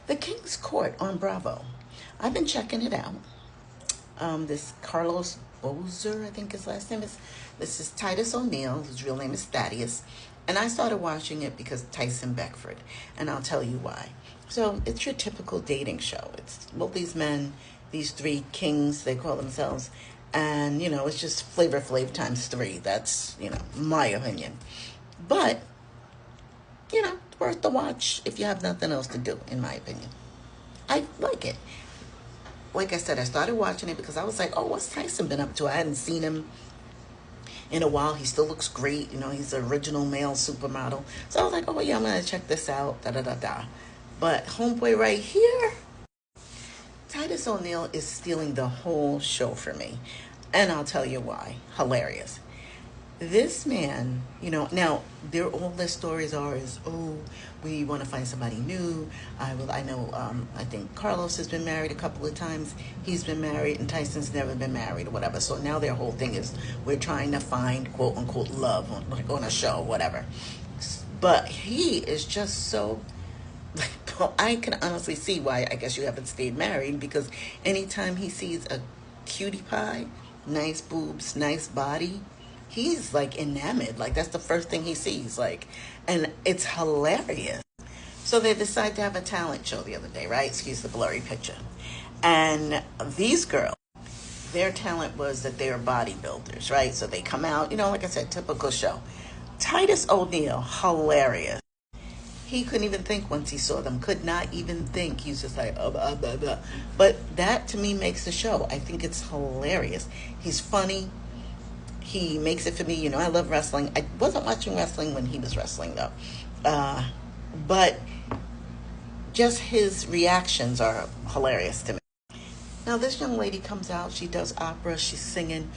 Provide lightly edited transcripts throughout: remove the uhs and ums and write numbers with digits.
The King's Court on Bravo. I've been checking it out. This Carlos Boozer, I think his last name is. This is Titus O'Neil, his real name is Thaddeus. And I started watching it because Tyson Beckford. And I'll tell you why. So it's your typical dating show. It's both these men, these three kings, they call themselves. And, it's just Flavor Flav times three. That's, my opinion. But, it's worth the watch if you have nothing else to do, in my opinion. I like it. Like I said, I started watching it because I was like, oh, what's Tyson been up to? I hadn't seen him in a while. He still looks great. He's the original male supermodel. So I was like, oh, yeah, I'm going to check this out. Da-da-da-da. But homeboy right here, Titus O'Neil is stealing the whole show for me. And I'll tell you why. Hilarious. This man, now all their stories are is, oh, we want to find somebody new. I know, I think Carlos has been married a couple of times. He's been married, and Tyson's never been married or whatever. So now their whole thing is we're trying to find quote unquote love on a show, whatever. But he is just so. I can honestly see why I guess you haven't stayed married, because anytime he sees a cutie pie, nice boobs, nice body, he's like enamored. Like that's the first thing he sees. And it's hilarious. So they decide to have a talent show the other day, right? Excuse the blurry picture. And these girls, their talent was that they were bodybuilders, right? So they come out, like I said, typical show. Titus O'Neil, hilarious. He couldn't even think once he saw them. Could not even think. He's just like, oh, blah, blah, blah. But that to me makes the show. I think it's hilarious. He's funny. He makes it for me. I love wrestling. I wasn't watching wrestling when he was wrestling, though. But just his reactions are hilarious to me. Now, this young lady comes out. She does opera. She's singing.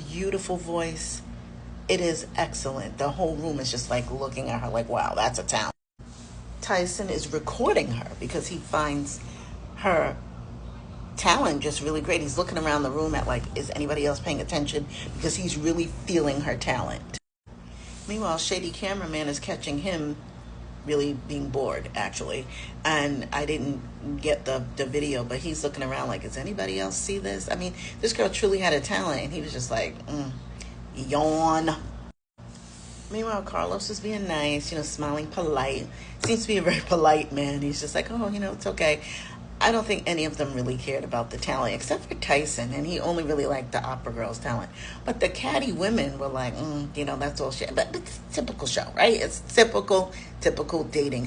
Beautiful voice. It is excellent. The whole room is just like looking at her like, wow, that's a talent. Tyson is recording her because he finds her talent just really great. He's looking around the room at like, is anybody else paying attention? Because he's really feeling her talent. Meanwhile, shady cameraman is catching him really being bored, actually. And I didn't get the video, but he's looking around like, does anybody else see this? I mean, this girl truly had a talent, and he was just like, yawn. Meanwhile, Carlos is being nice, smiling polite. Seems to be a very polite man. He's just like, oh, it's okay. I don't think any of them really cared about the talent, except for Tyson, and he only really liked the opera girl's talent. But the catty women were like, that's all shit. But it's a typical show, right? It's typical dating